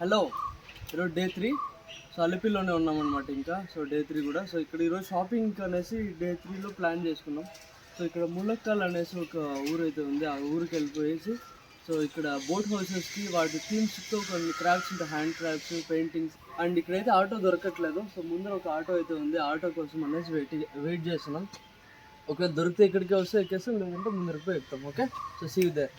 Hello, ఈరోజు day 3. So అలిపిలోనే ఉన్నామన్నమాట ఇంకా. So day 3 కూడా. సో ఇక్కడ ఈరోజు షాపింగ్ అనేసి డే 3లో ప్లాన్ చేసుకున్నాం. సో ఇక్కడ ములక్కల్ అనేసి ఒక ఊరు అయితే ఉంది. ఆ ఊరికి వెళ్ళిపోయేసి సో ఇక్కడ బోట్ హౌసెస్కి వాటి థీమ్స్తో కొన్ని క్రాఫ్ట్స్ ఉంటాయి, హ్యాండ్ క్రాఫ్ట్స్, పెయింటింగ్స్. అండ్ ఇక్కడైతే ఆటో దొరకట్లేదు. సో ముందర ఒక ఆటో అయితే ఉంది. ఆటో కోసం అనేసి వెయిట్ చేస్తున్నాం. ఒకవేళ దొరికితే ఇక్కడికి వస్తే ఎక్కేస్తాం, లేదంటే ముందరికి పోయి ఎక్కుతాం. Okay, so see you there.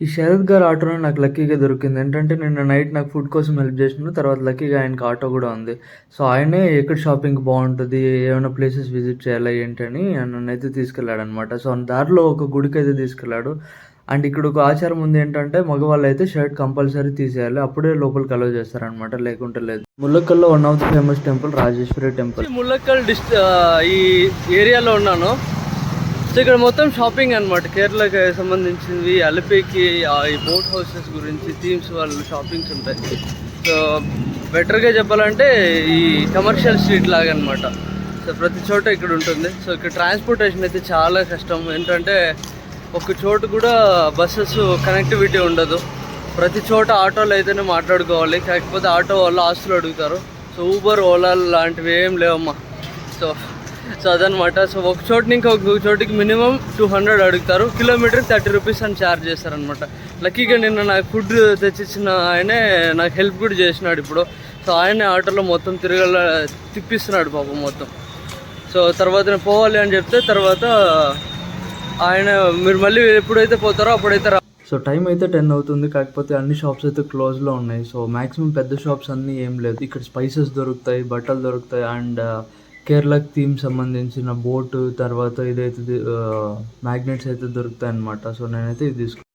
ఈ శరత్ గారు ఆటోలో నాకు లక్కీగా దొరికింది. ఏంటంటే నిన్న నైట్ నాకు ఫుడ్ కోసం హెల్ప్ చేసిన తర్వాత లక్కీగా ఆయనకి ఆటో కూడా ఉంది. సో ఆయనే ఎక్కడ షాపింగ్ బాగుంటుంది, ఏమైనా ప్లేసెస్ విజిట్ చేయాలా ఏంటని నన్ను అయితే తీసుకెళ్ళాడు అనమాట. సో దారిలో ఒక గుడికి అయితే తీసుకెళ్ళాడు. అండ్ ఇక్కడ ఒక ఆచారం ఉంది, ఏంటంటే మగవాళ్ళు అయితే షర్ట్ కంపల్సరీ తీసేయాలి, అప్పుడే లోపలికి అలౌ చేస్తారనమాట, లేకుంటే లేదు. ముల్లక్కల్లో one of the famous temple Rajeshwari temple. Mullakkal ఈ ఏరియాలో ఉన్నాను. సో ఇక్కడ మొత్తం షాపింగ్ అనమాట, కేరళకి సంబంధించింది. అలిపికి ఈ బోట్ హౌసెస్ గురించి థీమ్స్ వాళ్ళు షాపింగ్స్ ఉంటాయి. సో బెటర్గా చెప్పాలంటే ఈ కమర్షియల్ స్ట్రీట్ లాగా అనమాట. సో ప్రతి చోట ఇక్కడ ఉంటుంది. సో ఇక్కడ ట్రాన్స్పోర్టేషన్ అయితే చాలా కష్టం. ఏంటంటే ఒక చోటు కూడా బస్సెస్ కనెక్టివిటీ ఉండదు. ప్రతి చోట ఆటోలు అయితేనే మాట్లాడుకోవాలి, కాకపోతే ఆటో వాళ్ళు ఆస్తులు అడుగుతారు. సో ఊబర్, ఓలా లాంటివి ఏం లేవమ్మా. సో అదనమాట. సో ఒక చోటు నుంచి ఇంకొక చోటికి మినిమం 200 అడుగుతారు, కిలోమీటర్కి 30 రూపీస్ అని ఛార్జ్ చేస్తారనమాట. లక్కీగా నిన్న నాకు ఫుడ్ తెచ్చిచ్చిన ఆయనే నాకు హెల్ప్ కూడా చేసినాడు ఇప్పుడు. సో ఆయనే ఆటోలో మొత్తం తిప్పిస్తున్నాడు పాపం మొత్తం. సో తర్వాత నేను పోవాలి అని చెప్తే తర్వాత ఆయన మీరు మళ్ళీ ఎప్పుడైతే పోతారో అప్పుడైతే సో టైం అయితే 10 అవుతుంది, కాకపోతే అన్ని షాప్స్ అయితే క్లోజ్లో ఉన్నాయి. సో మ్యాక్సిమం పెద్ద షాప్స్ అన్నీ ఏం లేదు. ఇక్కడ స్పైసెస్ దొరుకుతాయి, బట్టలు దొరుకుతాయి, అండ్ కేరళకి థీమ్ సంబంధించిన బోటు, తర్వాత ఇదైతే మ్యాగ్నెట్స్ అయితే దొరుకుతాయి అన్నమాట. సో నేనైతే ఇది తీసుకున్నాను.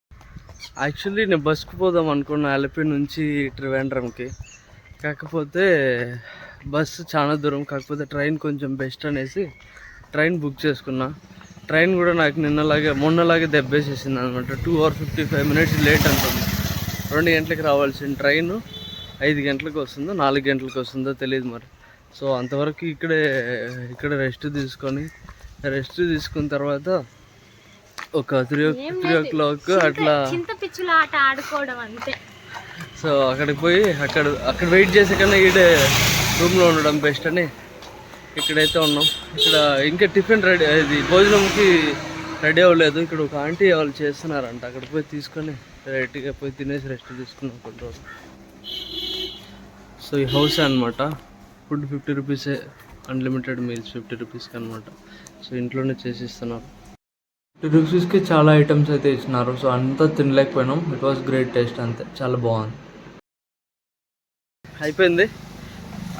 యాక్చువల్లీ నేను బస్కి పోదాం అనుకున్నా అలిపి నుంచి ట్రివాండ్రంకి, కాకపోతే బస్సు చాలా దూరం, కాకపోతే ట్రైన్ కొంచెం బెస్ట్ అనేసి ట్రైన్ బుక్ చేసుకున్నా. ట్రైన్ కూడా నాకు మొన్నలాగే దెబ్బేసేసింది అనమాట. 2 hours 55 minutes లేట్ అంటుంది. 2 గంటలకు రావాల్సిన ట్రైన్ 5 గంటలకు వస్తుందో 4 గంటలకు వస్తుందో తెలియదు మరి. సో అంతవరకు ఇక్కడ రెస్ట్ తీసుకున్న తర్వాత ఒక 3 o'clock అట్లా సో అక్కడికి పోయి అక్కడ వెయిట్ చేసే కన్నా ఈడే రూమ్లో ఉండడం బెస్ట్ అని ఇక్కడైతే ఉన్నాం. ఇక్కడ ఇంకా టిఫిన్ రెడీ, ఇది భోజనంకి రెడీ అవ్వలేదు. ఇక్కడ ఒక ఆంటీ వాళ్ళు చేస్తున్నారంట, అక్కడికి పోయి తీసుకొని డైరెక్ట్గా పోయి తినేసి రెస్ట్ తీసుకున్నాం కొన్ని రోజులు. సో ఈ హౌస్ అనమాట. ఫుడ్ 50 రూపీసే, అన్లిమిటెడ్ మీల్స్ 50 రూపీస్కి అనమాట. సో ఇంట్లోనే చేసిస్తున్నారు. 50 రూపీస్కి చాలా ఐటమ్స్ అయితే ఇచ్చినారు. సో అంతా తినలేకపోయినాం. ఇట్ వాస్ గ్రేట్ టేస్ట్, అంతే చాలా బాగుంది. అయిపోయింది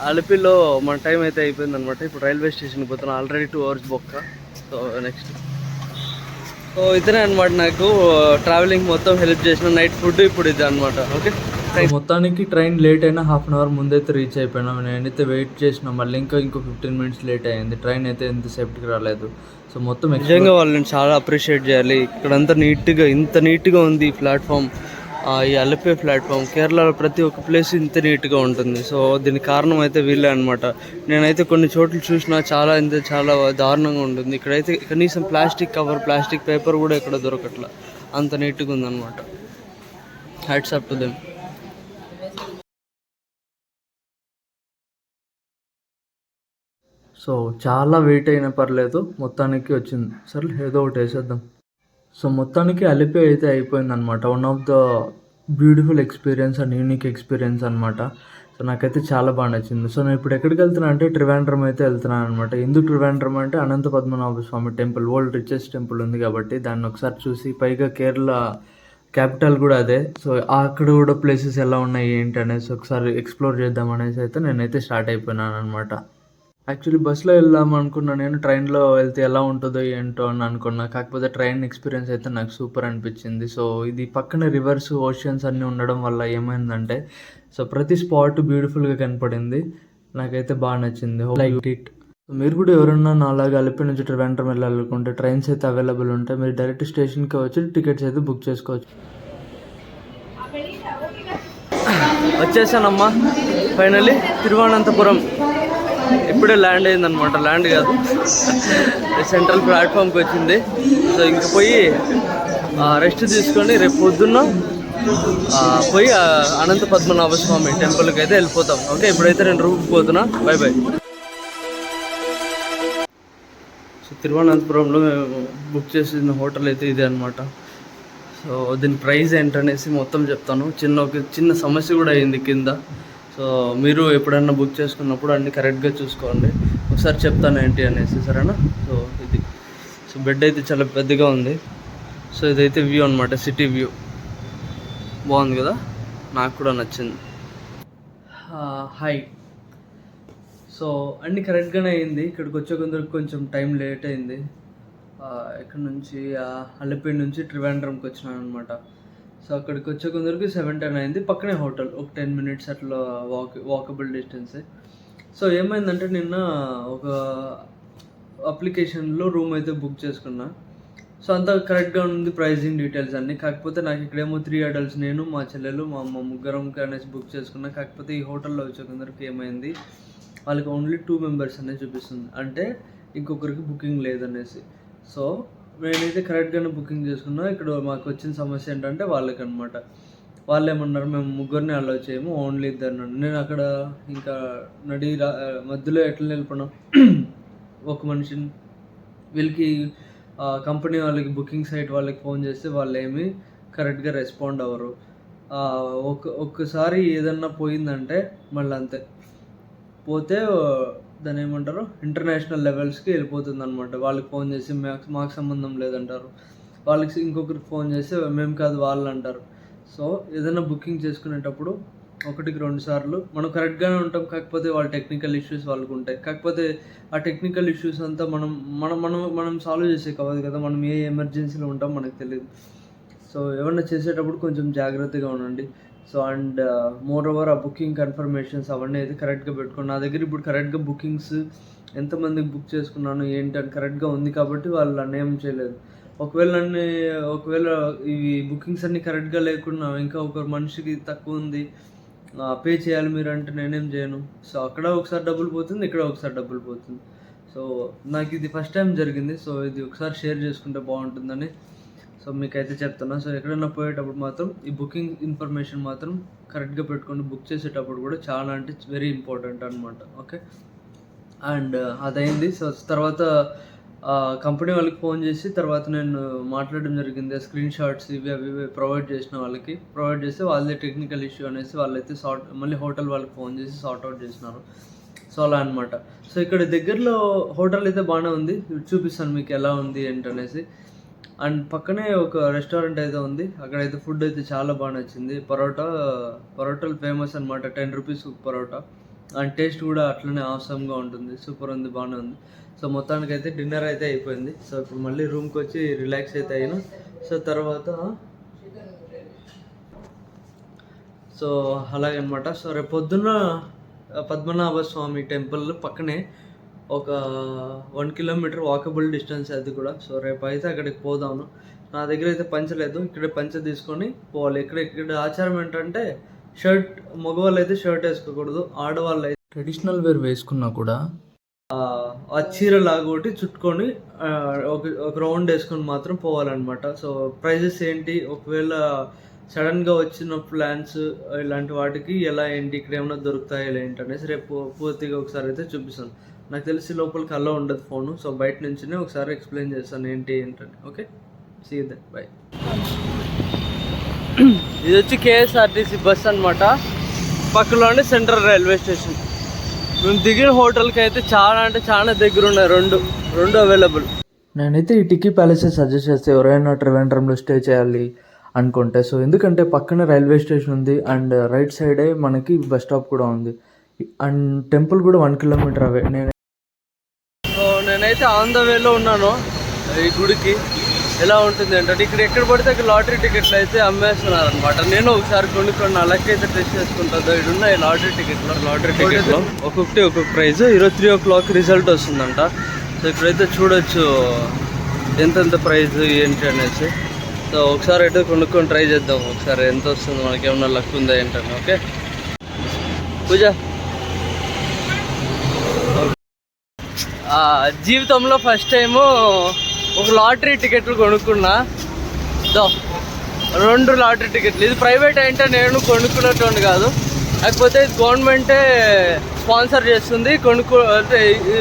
అలిపిలో మన టైం అయితే అయిపోయింది అనమాట. ఇప్పుడు రైల్వే స్టేషన్కి పోతున్నాం. ఆల్రెడీ 2 hours బొక్క. సో నెక్స్ట్ ఇతనే అనమాట నాకు ట్రావెలింగ్ మొత్తం హెల్ప్ చేసిన. నైట్ ఫుడ్ ఇప్పుడు ఇది అనమాట. ఓకే, మొత్తానికి ట్రైన్ లేట్ అయినా 1/2 hour ముందైతే రీచ్ అయిపోయినాం. నేనైతే వెయిట్ చేసిన, మళ్ళీ ఇంకో 15 minutes లేట్ అయ్యింది. ట్రైన్ అయితే ఎంత సేఫ్టీకి రాలేదు. సో మొత్తం నిజంగా వాళ్ళని చాలా అప్రిషియేట్ చేయాలి. ఇక్కడంతా ఇంత నీట్గా ఉంది ఈ ప్లాట్ఫామ్. ఈ అలిపే ప్లాట్ఫామ్ కేరళలో ప్రతి ఒక్క ప్లేస్ ఇంత నీట్గా ఉంటుంది. సో దీనికి కారణం అయితే వీళ్ళే అనమాట. నేనైతే కొన్ని చోట్ల చూసినా చాలా దారుణంగా ఉంటుంది. ఇక్కడైతే కనీసం ప్లాస్టిక్ కవర్, ప్లాస్టిక్ పేపర్ కూడా ఇక్కడ దొరకట్లా, అంత నీట్గా ఉందన్నమాట. Hats up to them. So చాలా వెయిట్ అయినా పర్లేదు, మొత్తానికి వచ్చింది. సరే ఏదో ఒకటి వేసేద్దాం. సో మొత్తానికి అలిపి అయితే అయిపోయింది అనమాట. One of the beautiful experience and unique experience అనమాట. సో నాకైతే చాలా బాగా నచ్చింది. సో నేను ఇప్పుడు ఎక్కడికి వెళ్తున్నా అంటే ట్రివాండ్రం అయితే వెళ్తున్నాను అనమాట. ఎందుకు ట్రివాండ్రం అంటే అనంత Padmanabha Swamy temple, world richest temple ఉంది కాబట్టి దాన్ని ఒకసారి చూసి, పైగా కేరళ క్యాపిటల్ కూడా అదే. సో అక్కడ కూడా ప్లేసెస్ ఎలా ఉన్నాయి ఏంటి అనేసి ఒకసారి ఎక్స్ప్లోర్ చేద్దాం అనేసి అయితే నేనైతే స్టార్ట్ అయిపోయినాను అనమాట. యాక్చువల్లీ బస్సులో వెళ్దాం అనుకున్నా, నేను ట్రైన్లో వెళ్తే ఎలా ఉంటుందో ఏంటో అని అనుకున్నా. కాకపోతే ట్రైన్ ఎక్స్పీరియన్స్ అయితే నాకు సూపర్ అనిపించింది. సో ఇది పక్కన రివర్స్, ఓషన్స్ అన్నీ ఉండడం వల్ల ఏమైందంటే సో ప్రతి స్పాట్ బ్యూటిఫుల్గా కనపడింది. నాకైతే బాగా నచ్చింది. Like it. మీరు కూడా ఎవరన్నా నాలాగా అలిపి నుంచి ట్రివాండ్రం వెళ్ళాలనుకుంటే ట్రైన్స్ అయితే అవైలబుల్ ఉంటాయి. మీరు డైరెక్ట్ స్టేషన్కి వచ్చి టికెట్స్ అయితే బుక్ చేసుకోవచ్చు. వచ్చేసానమ్మా ఫైనల్లీ తిరువనంతపురం. ఇప్పుడే ల్యాండ్ అయిందనమాట. ల్యాండ్ కాదు, సెంట్రల్ ప్లాట్ఫామ్కి వచ్చింది. సో ఇంక పోయి రెస్ట్ తీసుకొని రేపు పొద్దున్న పోయి అనంత పద్మనాభ స్వామి టెంపుల్కి అయితే వెళ్ళిపోతాం. ఓకే, ఇప్పుడైతే నేను రూమ్కి పోతున్నా. By by. సో తిరువనంతపురంలో బుక్ చేసిన హోటల్ అయితే ఇదే అనమాట. సో దీని ప్రైస్ ఏంటనేసి మొత్తం చెప్తాను. చిన్న సమస్య కూడా అయింది కింద. సో మీరు ఎప్పుడన్నా బుక్ చేసుకున్నప్పుడు అన్నీ కరెక్ట్గా చూసుకోండి. ఒకసారి చెప్తాను ఏంటి అనేసి, సరేనా? సో ఇది బెడ్ అయితే చాలా పెద్దగా ఉంది. సో ఇదైతే వ్యూ అనమాట, సిటీ వ్యూ. బాగుంది కదా, నాకు కూడా నచ్చింది. హాయ్. సో అన్నీ కరెక్ట్గానే అయింది. ఇక్కడికి వచ్చే కొంచెం టైం లేట్ అయింది. ఇక్కడ నుంచి అల్లపేడి నుంచి త్రివేంద్రంకి వచ్చినాను అనమాట. సో అక్కడికి వచ్చే 7-10 అయింది. పక్కనే హోటల్, ఒక 10 minutes అట్లా వాకబుల్ డిస్టెన్సే. సో ఏమైందంటే నిన్న ఒక అప్లికేషన్లో రూమ్ అయితే బుక్ చేసుకున్నా. సో అంతా కరెక్ట్గా ఉంది, ప్రైజింగ్ డీటెయిల్స్ అన్నీ. కాకపోతే నాకు ఇక్కడేమో 3 adults, నేను, మా చెల్లెలు, మా అమ్మ, ముగ్గురంకి అనేసి బుక్ చేసుకున్నా. కాకపోతే ఈ హోటల్లో వచ్చే ఏమైంది, వాళ్ళకి ఓన్లీ 2 members అనేది చూపిస్తుంది. అంటే ఇంకొకరికి బుకింగ్ లేదనేసి. సో నేనైతే కరెక్ట్గానే బుకింగ్ చేసుకున్నా. ఇక్కడ మాకు వచ్చిన సమస్య ఏంటంటే వాళ్ళకి అనమాట. వాళ్ళు ఏమన్నారు, మేము ముగ్గురిని అలౌ చేయము, ఓన్లీ 2. నేను అక్కడ ఇంకా మధ్యలో ఎట్లా నిలిపినా ఒక మనిషిని. వీళ్ళకి కంపెనీ వాళ్ళకి, బుకింగ్ సైట్ వాళ్ళకి ఫోన్ చేస్తే వాళ్ళు ఏమి కరెక్ట్గా రెస్పాండ్ అవ్వరు. ఒక్కసారి ఏదన్నా పోయిందంటే మళ్ళీ అంతే, పోతే దాన్ని ఏమంటారు, ఇంటర్నేషనల్ లెవెల్స్కి వెళ్ళిపోతుంది అనమాట. వాళ్ళకి ఫోన్ చేసి మాకు సంబంధం లేదంటారు. వాళ్ళకి ఇంకొకరికి ఫోన్ చేస్తే మేము కాదు వాళ్ళు అంటారు. సో ఏదైనా బుకింగ్ చేసుకునేటప్పుడు 1-2 సార్లు మనం కరెక్ట్గానే ఉంటాం. కాకపోతే వాళ్ళ టెక్నికల్ ఇష్యూస్ వాళ్ళకు ఉంటాయి. కాకపోతే ఆ టెక్నికల్ ఇష్యూస్ అంతా మనం సాల్వ్ చేసే కావాలి కదా. మనం ఏ ఎమర్జెన్సీలో ఉంటాం మనకు తెలియదు. సో ఏమన్నా చేసేటప్పుడు కొంచెం జాగ్రత్తగా ఉండండి. సో అండ్ మోర్ ఓవర్ ఆ బుకింగ్ కన్ఫర్మేషన్స్ అవన్నీ అయితే కరెక్ట్గా పెట్టుకోండి. నా దగ్గర ఇప్పుడు కరెక్ట్గా బుకింగ్స్ ఎంతమందికి బుక్ చేసుకున్నాను ఏంటి అని కరెక్ట్గా ఉంది కాబట్టి వాళ్ళు నన్ను ఏం చేయలేదు. ఒకవేళ ఇవి బుకింగ్స్ అన్నీ కరెక్ట్గా లేకుండా ఇంకా ఒక మనిషికి తక్కువ ఉంది, పే చేయాలి మీరు అంటే నేనేం చేయను. సో అక్కడ ఒకసారి డబ్బులు పోతుంది, ఇక్కడ ఒకసారి డబ్బులు పోతుంది. సో నాకు ఇది ఫస్ట్ టైం జరిగింది. సో ఇది ఒకసారి షేర్ చేసుకుంటే బాగుంటుందని సో మీకైతే చెప్తున్నా. సో ఎక్కడైనా పోయేటప్పుడు మాత్రం ఈ బుకింగ్ ఇన్ఫర్మేషన్ మాత్రం కరెక్ట్గా పెట్టుకోండి. బుక్ చేసేటప్పుడు కూడా చాలా అంటే వెరీ ఇంపార్టెంట్ అనమాట. ఓకే, అండ్ అదైంది. సో తర్వాత కంపెనీ వాళ్ళకి ఫోన్ చేసి తర్వాత నేను మాట్లాడడం జరిగింది. స్క్రీన్ షాట్స్ ఇవి ప్రొవైడ్ చేస్తే వాళ్ళే టెక్నికల్ ఇష్యూ అనేసి వాళ్ళైతే మళ్ళీ హోటల్ వాళ్ళకి ఫోన్ చేసి సార్ట్ అవుట్ చేసినారు. సో అలా అనమాట. సో ఇక్కడ దగ్గరలో హోటల్ అయితే బాగానే ఉంది, చూపిస్తాను మీకు ఎలా ఉంది ఏంటనేసి. అండ్ పక్కనే ఒక రెస్టారెంట్ అయితే ఉంది, అక్కడైతే ఫుడ్ అయితే చాలా బాగా నచ్చింది. పరోటాలు ఫేమస్ అనమాట, 10 rupees పరోటా. అండ్ టేస్ట్ కూడా అట్లనే ఆసమ్గా ఉంటుంది, సూపర్ ఉంది, బాగానే ఉంది. సో మొత్తానికి అయితే డిన్నర్ అయితే అయిపోయింది. సో ఇప్పుడు మళ్ళీ రూమ్కి వచ్చి రిలాక్స్ అయితే అయినా. సో తర్వాత సో అలాగనమాట. సో రేపు పొద్దున్న పద్మనాభ స్వామి టెంపుల్ పక్కనే ఒక 1 kilometer వాకబుల్ డిస్టెన్స్ అది కూడా. సో రేపు అయితే అక్కడికి పోదాము. నా దగ్గర అయితే పంచ లేదు, ఇక్కడే పంచ తీసుకొని పోవాలి. ఇక్కడ ఆచారం ఏంటంటే మగవాళ్ళు అయితే షర్ట్ వేసుకోకూడదు, ఆడవాళ్ళు అయితే ట్రెడిషనల్ వేర్ వేసుకున్నా కూడా ఆ చీరలాగా ఒకటి చుట్టుకొని ఒక రౌండ్ వేసుకొని మాత్రం పోవాలన్నమాట. సో ప్రైజెస్ ఏంటి, ఒకవేళ సడన్గా వచ్చిన ప్లాన్స్ ఇలాంటి వాటికి ఎలా ఏంటి, ఇక్కడ ఏమైనా దొరుకుతాయి ఏంటి అనేసి రేపు పూర్తిగా ఒకసారి అయితే చూపిస్తాను. నాకు తెలిసి లోపలికి అలా ఉండదు ఫోను. సో బయట నుంచినే ఒకసారి ఎక్స్ప్లెయిన్ చేస్తాను ఏంటని. Okay, see you then, bye. ఇది వచ్చి KSRTC బస్ అనమాట. పక్కలోనే సెంట్రల్ రైల్వే స్టేషన్. మేము దిగిన హోటల్కి అయితే చాలా అంటే చాలా దగ్గర ఉన్నాయి, రెండు అవైలబుల్. నేనైతే ఈ టిక్కీ ప్యాలెసెస్ సజెస్ట్ చేస్తే ఎవరైనా త్రివేంద్రంలో స్టే చేయాలి అనుకుంటే. సో ఎందుకంటే పక్కన రైల్వే స్టేషన్ ఉంది అండ్ రైట్ సైడే మనకి బస్ స్టాప్ కూడా ఉంది అండ్ టెంపుల్ కూడా 1 kilometer అవే. నేనైతే ఆన్ ద వేలో ఉన్నాను ఈ గుడికి. ఎలా ఉంటుంది అంటే ఇక్కడ ఎక్కడ పడితే అక్కడ లాటరీ టికెట్లు అయితే అమ్మేస్తున్నారు అనమాట. నేను ఒకసారి కొనుక్కొని నా లెక్క అయితే టెస్ట్ చేసుకుంటుందో. ఇక్కడ ఉన్నాయి లాటరీ టికెట్లు ఒక 50 ఒక్కొక్క ప్రైజ్. ఈరోజు 3 o'clock రిజల్ట్ వస్తుందంట. సో ఇక్కడైతే చూడొచ్చు ఎంతెంత ప్రైజ్ ఏంటి అనేసి. సో ఒకసారి అయితే కొనుక్కొని ట్రై చేద్దాం, ఒకసారి ఎంత వస్తుంది, మనకి ఏమన్నా లక్ ఉందా ఏంటని. ఓకే పూజ, జీవితంలో ఫస్ట్ టైము ఒక లాటరీ టికెట్లు కొనుక్కున్నా. 2 లాటరీ టికెట్లు. ఇది ప్రైవేట్ అంటే నేను కొనుక్కునేటువంటి కాదు, కాకపోతే ఇది గవర్నమెంటే స్పాన్సర్ చేస్తుంది, అంటే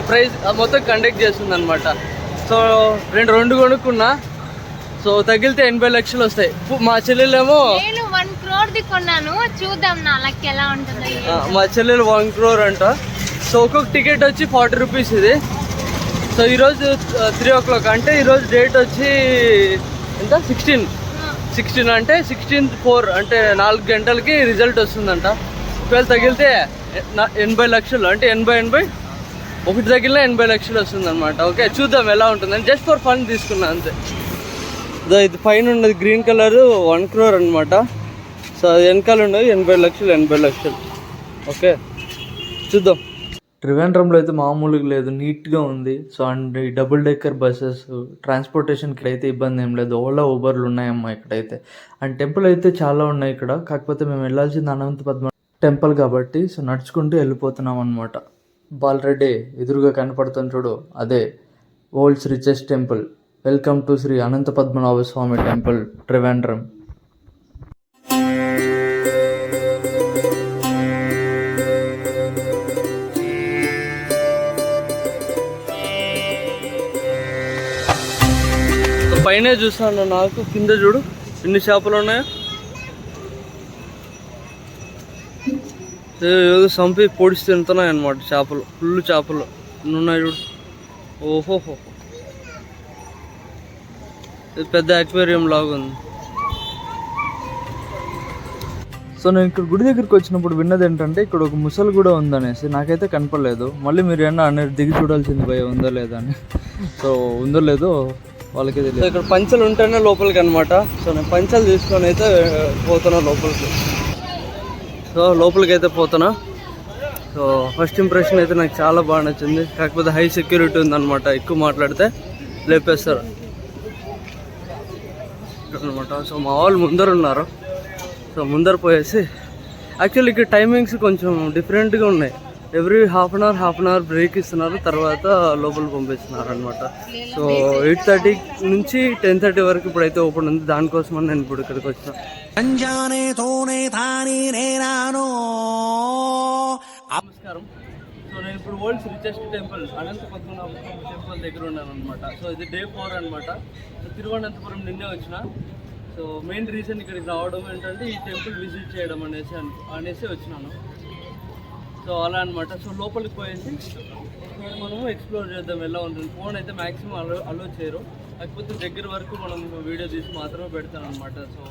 ప్రైజ్ మొత్తం కండక్ట్ చేస్తుంది అనమాట. సో 2 కొనుక్కున్నా. సో తగిలితే 80 లక్షలు వస్తాయి. మా చెల్లెలేమో 1 crore కొన్నాను, చూద్దాం నా లక్ ఎలా ఉంటుంది. మా చెల్లెలు 1 crore అంట. సో ఒక్కొక్క టికెట్ వచ్చి 40 రూపీస్ ఇది. సో ఈరోజు 3 o'clock అంటే ఈరోజు డేట్ వచ్చి ఎంత 16 అంటే 16/4 అంటే 4 గంటలకి రిజల్ట్ వస్తుందంట. ఒకవేళ తగిలితే 80 లక్షలు అంటే 80 ఒకటి తగిలినా 80 లక్షలు వస్తుంది అనమాట. ఓకే చూద్దాం ఎలా ఉంటుందని, జస్ట్ ఫర్ ఫన్ తీసుకున్నా అంతే. ఇది పైన ఉన్నది గ్రీన్ కలర్ 1 crore అనమాట. సో అది వెనకాల ఉన్నది 80 లక్షలు. ఓకే చూద్దాం. ట్రివాండ్రంలో అయితే మామూలుగా లేదు, నీట్గా ఉంది. సో అండ్ ఈ డబుల్ డెక్కర్ బస్సెస్ ట్రాన్స్పోర్టేషన్కి అయితే ఇబ్బంది ఏం లేదు. ఓలా ఊబర్లు ఉన్నాయమ్మా ఇక్కడైతే. అండ్ టెంపుల్ అయితే చాలా ఉన్నాయి ఇక్కడ, కాకపోతే మేము వెళ్ళాల్సింది అనంత పద్మ టెంపుల్ కాబట్టి సో నడుచుకుంటూ వెళ్ళిపోతున్నాం అనమాట. ఆల్రెడీ ఎదురుగా కనపడుతుంది చూడు, అదే world's richest temple. Welcome to Sri Anantha Padmanabha Swamy temple Trivandrum. పైన చూస్తాను, నాకు కింద చూడు ఎన్ని చేపలు ఉన్నాయో. ఏదో సంపి పొడిచి తింటున్నాయి అనమాట చేపలు, ఫుల్ చేపలు ఉన్నాయి చూడు. ఓహోహో, ఇది పెద్ద అక్వేరియం లాగా ఉంది. సో నేను ఇక్కడ గుడి దగ్గరికి వచ్చినప్పుడు విన్నది ఏంటంటే ఇక్కడ ఒక ముసలి కూడా ఉందనేసి. నాకైతే కనపడలేదు. మళ్ళీ మీరు ఏమన్నా అనేది దిగి చూడాల్సింది భయ ఉందో లేదా అని. సో ఉందో లేదో వాళ్ళకి తెలియదు. ఇక్కడ పంచలు ఉంటేనే లోపలికి అనమాట. సో నేను పంచలు తీసుకొని అయితే పోతున్నా లోపలికి. సో లోపలికి అయితే పోతున్నా. సో ఫస్ట్ ఇంప్రెషన్ అయితే నాకు చాలా బాగా నచ్చింది, కాకపోతే హై సెక్యూరిటీ ఉందన్నమాట. ఎక్కువ మాట్లాడితే లేపేస్తారు అనమాట. సో మా వాళ్ళు ముందర ఉన్నారు. సో ముందర పోయేసి, యాక్చువల్లీ ఇక్కడ టైమింగ్స్ కొంచెం డిఫరెంట్గా ఉన్నాయి. Every half an hour break ఇస్తున్నారు, తర్వాత లోపల పంపిస్తున్నారు అనమాట. సో 8:30 నుంచి 10:30 వరకు ఇప్పుడైతే ఓపెన్ ఉంది. దానికోసమని నేను ఇప్పుడు ఇక్కడికి వచ్చాను. నమస్కారం. సో నేను ఇప్పుడు world's richest temple Anantha Padmanabha temple దగ్గర ఉన్నాను అనమాట. సో ఇది Day 4 అనమాట. సో తిరువనంతపురం నిన్నే వచ్చిన. సో మెయిన్ రీజన్ ఇక్కడికి రావడం ఏంటంటే ఈ టెంపుల్ విజిట్ చేయడం అనేసి వచ్చినాను. సో అలా అనమాట. సో లోపలికి పోయేసి మనము ఎక్స్ప్లోర్ చేద్దాం ఎలా ఉంటుంది. ఫోన్ అయితే మ్యాక్సిమం అలో చేయరు, కాకపోతే దగ్గర వరకు మనం వీడియో తీసి మాత్రమే పెడతాను అనమాట. సో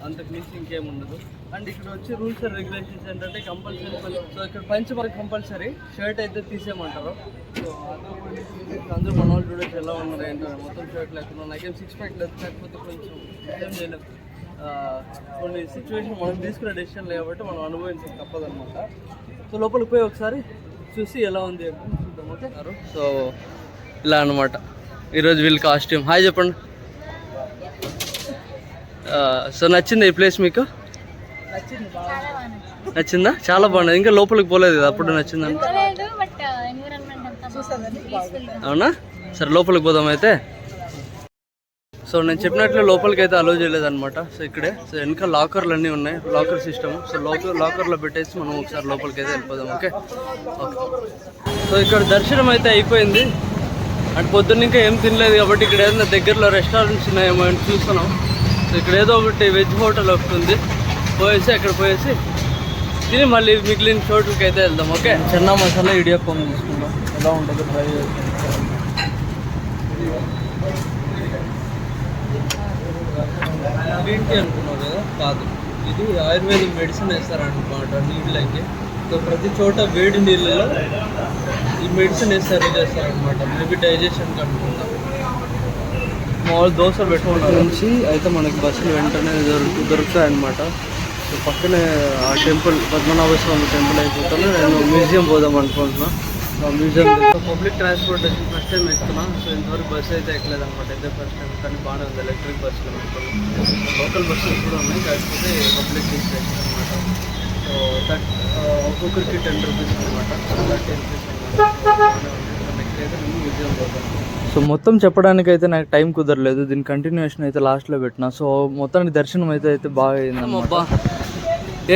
అంతకు మించి ఇంకేం ఉండదు. అండ్ ఇక్కడ వచ్చి రూల్స్ అండ్ రెగ్యులేషన్స్ ఏంటంటే కంపల్సరీ, సో ఇక్కడ పంచ వరకు కంపల్సరీ, షర్ట్ అయితే తీసేయమంటారు. సో అందరూ మన వాళ్ళు చూడొచ్చు ఎలా ఉన్నారు ఏంటో. మొత్తం షర్ట్ లేకుండా నాకేం 6 pack లేదు, కాకపోతే కొంచెం ఏం చేయలేదు. కొన్ని సిచ్యువేషన్ మనం తీసుకునే డెసిషన్ కాబట్టి మనం అనుభవించక తప్పదన్నమాట. సో లోపలికి పోయి ఒకసారి చూసి ఎలా ఉంది అంటే చూద్దాం. ఓకే. సో ఇలా అనమాట ఈరోజు వీళ్ళ కాస్ట్యూమ్. హాయ్ చెప్పండి. సో నచ్చింది ఈ ప్లేస్ మీకు? నచ్చిందా? చాలా బాగుంది. ఇంకా లోపలికి పోలేదు కదా, అప్పుడు నచ్చిందంట. అవునా? సరే లోపలికి పోదాం అయితే. సో నేను చెప్పినట్లు లోపలికి అయితే అలో చేయలేదు అనమాట. సో ఇక్కడే సో వెనక లాకర్లు అన్నీ ఉన్నాయి, లాకర్ సిస్టమ్. సో లాకర్లో పెట్టేసి మనం ఒకసారి లోపలికి అయితే వెళ్ళిపోదాం. ఓకే. సో ఇక్కడ దర్శనం అయితే అయిపోయింది. అంటే పొద్దున్న ఇంకా ఏం తినలేదు కాబట్టి ఇక్కడ ఏదైనా దగ్గరలో రెస్టారెంట్స్ ఉన్నాయేమో అని చూస్తున్నాం. సో ఇక్కడ ఏదో ఒకటి వెజ్ హోటల్ ఒకటి ఉంది, పోయేసి అక్కడ పోయేసి తిని మళ్ళీ మిగిలిన చోట్లకి అయితే వెళ్దాం. ఓకే. చెన్నా మసాలా ఇడియప్పం తీసుకుందాం, ఎలా ఉంటుందో ట్రై చేస్తాం. గ్రీన్ టీ అనుకున్నావు కదా, కాదు, ఇది ఆయుర్వేదిక్ మెడిసిన్ వేస్తారనమాట నీళ్ళకి. సో ప్రతి చోట వేడి నీళ్ళలో ఈ మెడిసిన్ వేస్తారు చేస్తారనమాట. మేబీ డైజెషన్కి అనుకుంటాం. మామూలు దోశ పెట్టుకున్న నుంచి అయితే మనకి బస్సులు వెంటనే దొరుకుతాయి అనమాట. సో పక్కనే ఆ టెంపుల్ పద్మనాభ స్వామి టెంపుల్ అయిపోతాను. నేను మ్యూజియం పోదాం అనుకుంటున్నాను. Museum public transportation first time ఎక్కుతున్నాను. సో ఇంతవరకు బస్సు అయితే ఎక్కలేదు అనమాట. అయితే ఫస్ట్ టైం, కానీ బాగానే ఉంది. ఎలక్ట్రిక్ బస్సులు లోకల్ బస్సులు కూడా ఉన్నాయి, కాకపోతే పబ్లిక్ డిస్ట్రాక్షన్ అనమాట. సో ఒక్కొక్కరికి 10 రూపీస్ అనమాట. 30 రూపీస్ అనమాట. ఇప్పుడైతే మేము మ్యూజియం పోతాం. సో మొత్తం చెప్పడానికైతే నాకు టైం కుదరలేదు, దీని కంటిన్యూషన్ అయితే లాస్ట్లో పెట్టిన. సో మొత్తానికి దర్శనం అయితే బాగా అయింది. అబ్బా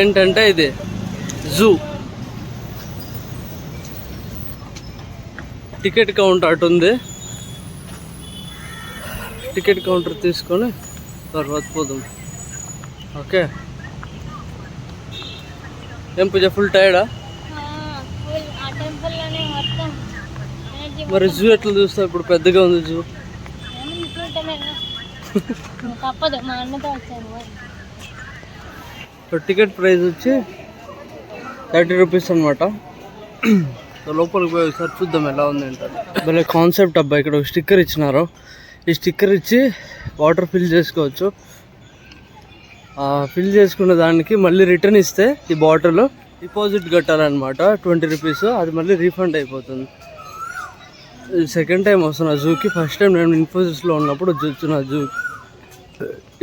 ఏంటంటే ఇది జూ టికెట్ కౌంటర్ అటు ఉంది, టికెట్ కౌంటర్ తీసుకొని తర్వాత పోదాం. ఓకే ఏం పూజ ఫుల్ టైర్డా? ఆ టెంపుల్ లోనే మొత్తం మరి జూ ఎట్లా చూస్తావు? ఇప్పుడు పెద్దగా ఉంది జూ. తప్పదు, మా అన్నతో వచ్చాను. టికెట్ ప్రైస్ వచ్చి 30 రూపీస్ అనమాట. సో లోపలికి పోయి ఒకసారి చూద్దాం ఎలా ఉంది అంటే. భలే కాన్సెప్ట్ అబ్బా, ఇక్కడ ఒక స్టిక్కర్ ఇచ్చినారు. ఈ స్టిక్కర్ ఇచ్చి వాటర్ ఫిల్ చేసుకోవచ్చు. ఫిల్ చేసుకున్న దానికి మళ్ళీ రిటర్న్ ఇస్తే ఈ బాటిల్ డిపాజిట్ కట్టాలన్నమాట 20 రూపీస్. అది మళ్ళీ రీఫండ్ అయిపోతుంది. సెకండ్ టైం వస్తున్నా జూకి. ఫస్ట్ టైం నేను ఇన్ఫోసిస్లో ఉన్నప్పుడు వచ్చిన జూ,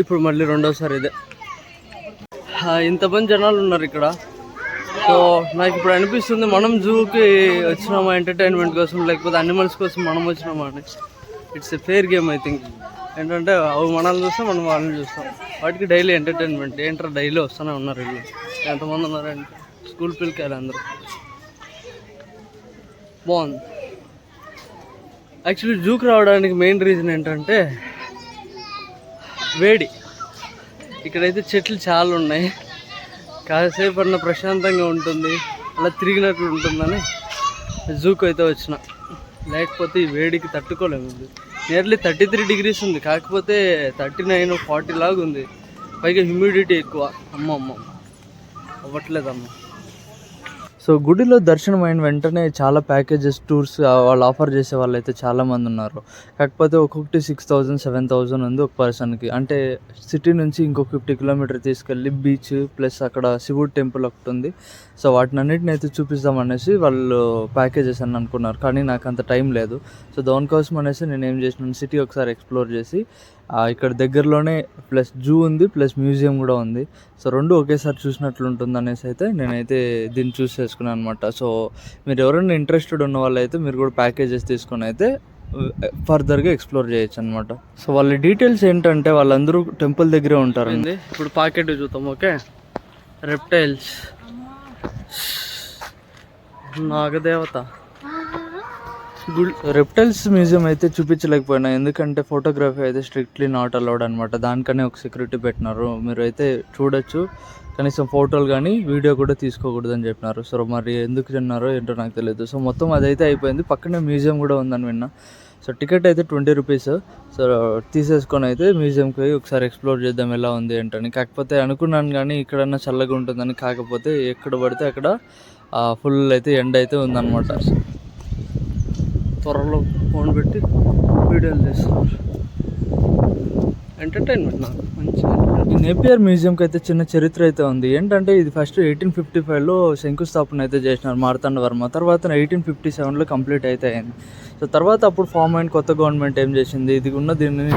ఇప్పుడు మళ్ళీ రెండోసారి ఇదే. ఇంతమంది జనాలు ఉన్నారు ఇక్కడ. సో నాకు ఇప్పుడు అనిపిస్తుంది మనం జూకి వచ్చినామా ఎంటర్టైన్మెంట్ కోసం, లేకపోతే అనిమల్స్ కోసం మనం వచ్చినామా అని. It's a fair game I think. ఏంటంటే అవి మనల్ని చూస్తాం, మనం వాళ్ళని చూస్తాం. వాటికి డైలీ ఎంటర్టైన్మెంట్. ఏంటారు డైలీ వస్తూనే ఉన్నారు వీళ్ళు. ఎంతమంది ఉన్నారంటే స్కూల్ పిల్లకాయలు అందరూ. బాగుంది. యాక్చువల్లీ జూకి రావడానికి మెయిన్ రీజన్ ఏంటంటే వేడి. ఇక్కడైతే చెట్లు చాలా ఉన్నాయి, కాసేపు అన్న ప్రశాంతంగా ఉంటుంది, అలా తిరిగినట్లు ఉంటుందని జూకి అయితే వచ్చిన. లేకపోతే ఈ వేడికి తట్టుకోలేము. నియర్లీ 33 degrees ఉంది, కాకపోతే 39, 40 లాగా ఉంది. పైగా హ్యూమిడిటీ ఎక్కువ. అమ్మ అవ్వట్లేదమ్మ. సో గుడిలో దర్శనం అయిన వెంటనే చాలా ప్యాకేజెస్ టూర్స్ వాళ్ళు ఆఫర్ చేసే వాళ్ళు అయితే చాలామంది ఉన్నారు. కాకపోతే ఒక్కొక్కటి 6,000, 7,000 ఉంది ఒక పర్సన్కి. అంటే సిటీ నుంచి ఇంకొక 50 కిలోమీటర్ తీసుకెళ్ళి బీచ్ ప్లస్ అక్కడ శివుడు టెంపుల్ ఒకటి ఉంది. సో వాటిని అన్నిటిని అయితే చూపిస్తాం అనేసి వాళ్ళు ప్యాకేజెస్ అని అనుకున్నారు. కానీ నాకు అంత టైం లేదు. సో దానికోసం అనేసి నేను ఏం చేసినాను, సిటీ ఒకసారి ఎక్స్ప్లోర్ చేసి ఇక్కడ దగ్గరలోనే ప్లస్ జూ ఉంది ప్లస్ మ్యూజియం కూడా ఉంది. సో రెండు ఒకేసారి చూసినట్లు ఉంటుంది అనేసి అయితే నేనైతే దీన్ని చూస్ చేసుకున్నాను అనమాట. సో మీరు ఎవరైనా ఇంట్రెస్టెడ్ ఉన్న వాళ్ళు అయితే మీరు కూడా ప్యాకేజెస్ తీసుకొని అయితే ఫర్దర్గా ఎక్స్ప్లోర్ చేయొచ్చు అనమాట. సో వాళ్ళ డీటెయిల్స్ ఏంటంటే వాళ్ళందరూ టెంపుల్ దగ్గరే ఉంటారండి. ఇప్పుడు పాకెట్ చూద్దాం. ఓకే, రెప్టైల్స్, నాగదేవత. రెప్టైల్స్ మ్యూజియం అయితే చూపించలేకపోయినా, ఎందుకంటే ఫోటోగ్రఫీ అయితే స్ట్రిక్ట్లీ నాట్ అలౌడ్ అనమాట. దానికనే ఒక సెక్యూరిటీ పెట్టినారు. మీరు అయితే చూడొచ్చు, కనీసం ఫోటోలు కానీ వీడియో కూడా తీసుకోకూడదని చెప్పినారు. సో మరి ఎందుకు తిన్నారో ఏంటో నాకు తెలియదు. సో మొత్తం అదైతే అయిపోయింది. పక్కనే మ్యూజియం కూడా ఉందని విన్నా. సో టికెట్ అయితే 20 రూపీస్. సో తీసేసుకొని అయితే మ్యూజియంకి పోయి ఒకసారి ఎక్స్ప్లోర్ చేద్దాం ఎలా ఉంది ఏంటని. కాకపోతే అనుకున్నాను కానీ ఇక్కడన్నా చల్లగా ఉంటుందని, కాకపోతే ఎక్కడ పడితే అక్కడ ఫుల్ అయితే ఎండ అయితే ఉందన్నమాట. త్వరలో ఫోన్ పెట్టి వీడియోలు తీస్తున్నారు. ఎంటర్టైన్మెంట్ నాకు మంచిగా. ఈ నేపియర్ మ్యూజియంకి అయితే చిన్న చరిత్ర అయితే ఉంది. ఏంటంటే ఇది ఫస్ట్ 1855లో శంకుస్థాపన అయితే చేసినారు మార్తాండ వర్మ. తర్వాత 1857లో కంప్లీట్ అయితే అయింది. సో తర్వాత అప్పుడు ఫామ్ అయిన కొత్త గవర్నమెంట్ ఏం చేసింది, ఇది ఉన్న దీన్ని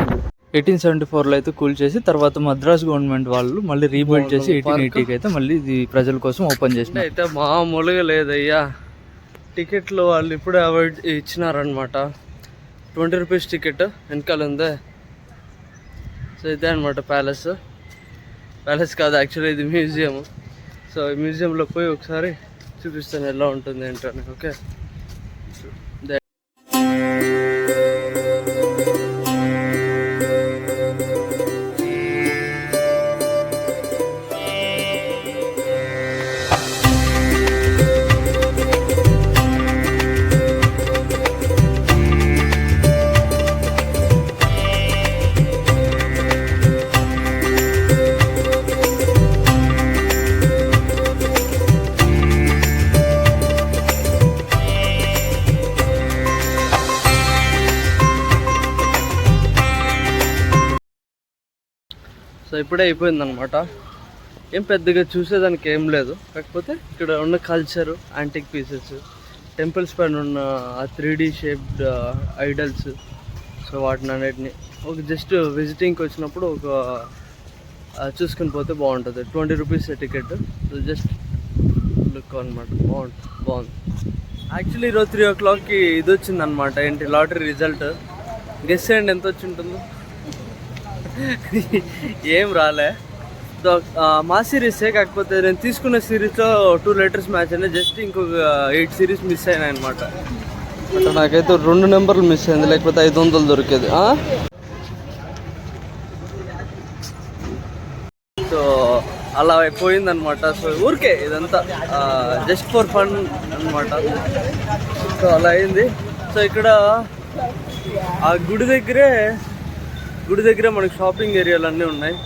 1874లో అయితే కూల్చేసి తర్వాత మద్రాస్ గవర్నమెంట్ వాళ్ళు మళ్ళీ రీబిల్డ్ చేసి 1880కి అయితే మళ్ళీ ఇది ప్రజల కోసం ఓపెన్ చేసిన. అయితే మామూలుగా లేదయ్యా. టికెట్లు వాళ్ళు ఇప్పుడే అవాయిడ్ ఇచ్చినారనమాట. 20 రూపీస్ టికెట్ వెనకాల ఉందే. సో ఇదే అనమాట ప్యాలెస్ కాదు యాక్చువల్లీ, ఇది మ్యూజియం. సో ఈ మ్యూజియంలో పోయి ఒకసారి చూపిస్తాను ఎలా ఉంటుంది ఏంటని. ఓకే, సో ఇప్పుడే అయిపోయిందనమాట. ఏం పెద్దగా చూసేదానికి ఏం లేదు. కాకపోతే ఇక్కడ ఉన్న కల్చరు, యాంటిక్ పీసెస్, టెంపుల్స్ పైన ఉన్న ఆ 3D షేప్డ్ ఐడల్స్, సో వాటిని అన్నిటిని ఒక జస్ట్ విజిటింగ్కి వచ్చినప్పుడు ఒక చూసుకొని పోతే బాగుంటుంది. 20 rupees ticket. So just look అనమాట. బాగుంది. యాక్చువల్లీ ఈరోజు 3 o'clockకి ఇది వచ్చింది అనమాట, ఏంటి లాటరీ రిజల్ట్. గెస్ చేయండి ఎంత వచ్చి ఉంటుందో. ఏం రాలే. సో మా సిరీసే, కాకపోతే నేను తీసుకున్న సిరీస్లో 2 letters మ్యాచ్ అయినా, జస్ట్ ఇంకొక 8 series మిస్ అయినాయి అనమాట. అంటే నాకైతే 2 నెంబర్లు మిస్ అయింది, లేకపోతే 500 దొరికేది. సో అలా పోయిందనమాట. సో ఊరికే ఇదంతా జస్ట్ ఫర్ ఫన్ అనమాట. సో అలా అయింది. సో ఇక్కడ ఆ గుడి దగ్గరే మనకి షాపింగ్ ఏరియాలు అన్నీ ఉన్నాయి.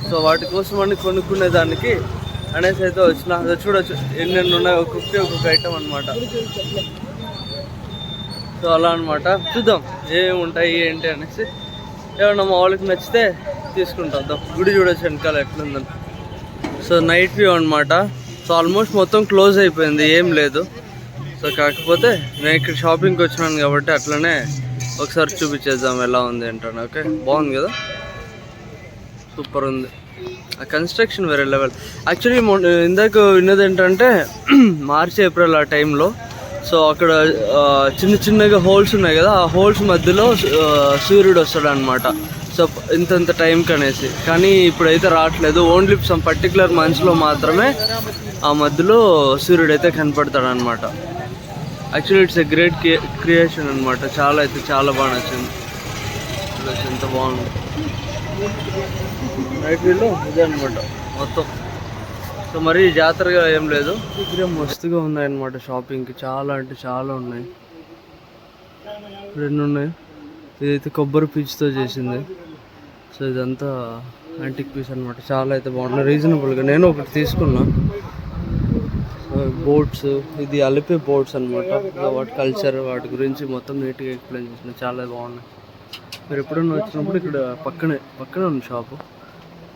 సో వాటి కోసం అన్ని కొనుక్కునే దానికి అనేసి అయితే వచ్చిన. అది చూడొచ్చు ఎన్నెన్ని ఉన్నాయి, ఒక్కొక్క ఐటమ్ అనమాట. సో అలా అనమాట. చూద్దాం ఏమి ఉంటాయి ఏంటి అనేసి. ఏమన్నా మా వాళ్ళకి నచ్చితే తీసుకుంటాం. గుడి చూడొచ్చు వెనకాల ఎట్లుందని. సో నైట్ వ్యూ అనమాట. సో ఆల్మోస్ట్ మొత్తం క్లోజ్ అయిపోయింది, ఏం లేదు. సో కాకపోతే నేను ఇక్కడ షాపింగ్కి వచ్చినాను కాబట్టి అట్లనే ఒకసారి చూపించేద్దాం ఎలా ఉంది అంటాను. ఓకే, బాగుంది కదా, సూపర్ ఉంది. ఆ కన్స్ట్రక్షన్ వేరే లెవెల్. యాక్చువల్లీ ఇందాక విన్నది ఏంటంటే మార్చి ఏప్రిల్ ఆ టైంలో సో అక్కడ చిన్నగా హోల్స్ ఉన్నాయి కదా, ఆ హోల్స్ మధ్యలో సూర్యుడు వస్తాడు అనమాట. సో ఇంత టైంకి అనేసి, కానీ ఇప్పుడైతే రావట్లేదు. ఓన్లీ సమ్ పర్టికులర్ మంత్స్లో మాత్రమే ఆ మధ్యలో సూర్యుడు అయితే కనపడతాడు అనమాట. Actually it's a great creation అనమాట. చాలా బాగా నచ్చింది. ఎంత బాగుంది. నైట్ వ్యూలో ఇదే అనమాట మొత్తం. సో మరి జాతరగా ఏం లేదు, ఇక్కడ మస్తుగా ఉన్నాయన్నమాట షాపింగ్కి. చాలా అంటే చాలా ఉన్నాయి. 2 ఉన్నాయి. ఇదైతే కొబ్బరి పీచుతో చేసింది. సో ఇదంతా యాంటిక్ పీస్ అనమాట. చాలా అయితే బాగున్నాయి, రీజనబుల్గా. నేను ఒకటి తీసుకున్నా. సో బోట్స్, ఇది అలిపే బోట్స్ అనమాట. వాటి కల్చర్, వాటి గురించి మొత్తం నీట్గా ఎక్స్ప్లెయిన్ చేసిన. చాలా బాగున్నాయి. మీరు ఎప్పుడన్నా వచ్చినప్పుడు ఇక్కడ పక్కనే ఉంది షాపు,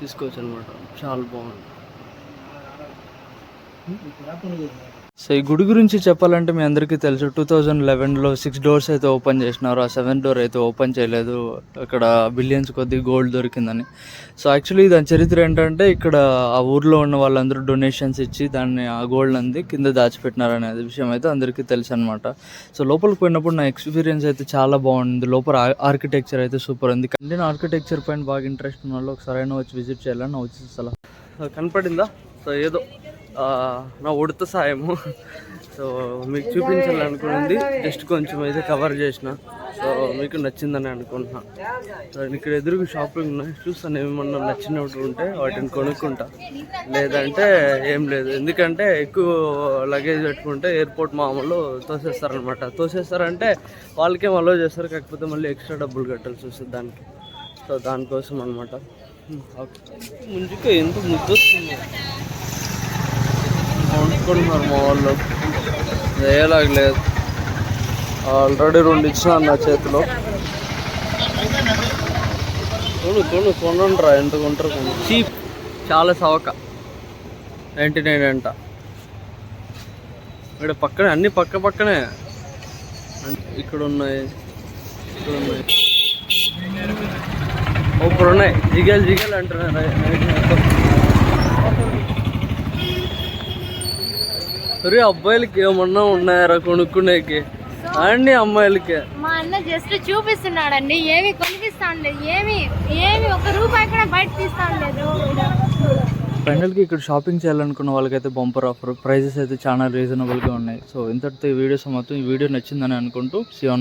తీసుకోవచ్చు అనమాట. చాలా బాగుంది. సో ఈ గుడి గురించి చెప్పాలంటే మీ అందరికీ తెలుసు, 2011లో 6 doors అయితే ఓపెన్ చేసినారు. ఆ 7th door అయితే ఓపెన్ చేయలేదు. అక్కడ బిలియన్స్ కొద్ది గోల్డ్ దొరికిందని. సో యాక్చువల్లీ దాని చరిత్ర ఏంటంటే, ఇక్కడ ఆ ఊర్లో ఉన్న వాళ్ళందరూ డొనేషన్స్ ఇచ్చి దాన్ని ఆ గోల్డ్ అంది కింద దాచిపెట్టినారు అనేది విషయం అయితే అందరికీ తెలుసు అనమాట. సో లోపలికి పోయినప్పుడు నా ఎక్స్పీరియన్స్ అయితే చాలా బాగుంది. లోపల ఆర్కిటెక్చర్ అయితే సూపర్ ఉంది. ఇండియన్ ఆర్కిటెక్చర్ పైన బాగా ఇంట్రెస్ట్ ఉన్న వాళ్ళు ఒకసారి అయినా వచ్చి విజిట్ చేయాలని నా వచ్చి సలహా. కనపడిందా? సో ఏదో నా ఉడత సాయము. సో మీకు చూపించాలనుకున్నది జస్ట్ కొంచెం అయితే కవర్ చేసిన. సో మీకు నచ్చిందని అనుకుంటున్నా. సో ఇక్కడ ఎదురుగా షాపింగ్ ఉన్నాయి, చూస్తాను. ఏమన్నా నచ్చినప్పుడు ఉంటే వాటిని కొనుక్కుంటా, లేదంటే ఏం లేదు. ఎందుకంటే ఎక్కువ లగేజ్ పెట్టుకుంటే ఎయిర్పోర్ట్ మామూలు తోసేస్తారంటే వాళ్ళకేం అలో చేస్తారు, కాకపోతే మళ్ళీ ఎక్స్ట్రా డబ్బులు కట్టాల్సి వస్తుంది దానికి. సో దానికోసం అనమాట. ముందుకు ఎంత ముద్దు వస్తుంది కొనుక్కున్నారు మా వాళ్ళు. వేయలాగలేదు, ఆల్రెడీ 2 ఇచ్చిన నా చేతిలో. కొనండి రా, ఎంత కొంటారు. చీప్, చాలా సవక. 99 అంట. ఇక్కడ పక్కనే అన్ని పక్కనే ఇక్కడ ఉన్నాయి. ఇప్పుడు ఉన్నాయి జిగల్ అంటున్నారు. అరే అబ్బాయిలకి ఏమన్నా ఉన్నాయారా కొనుక్కునేకి? అండి అమ్మాయిలకి మా అన్న జస్ట్ చూపిస్తున్నాడండి, ఏమి కొనిపిస్తాను, ఏమి ₹1 కూడా బయట తీస్తాను లేదు. ఫైనల్కి ఇక్కడ షాపింగ్ చేయాలనుకున్న వాళ్ళకైతే బంపర్ ఆఫర్. ప్రైజెస్ అయితే చాలా రీజనబుల్గా ఉన్నాయి. సో ఇంతటితో ఈ వీడియో సమాప్తం. ఈ వీడియో నచ్చిందని అనుకుంటూ సీ ఆన్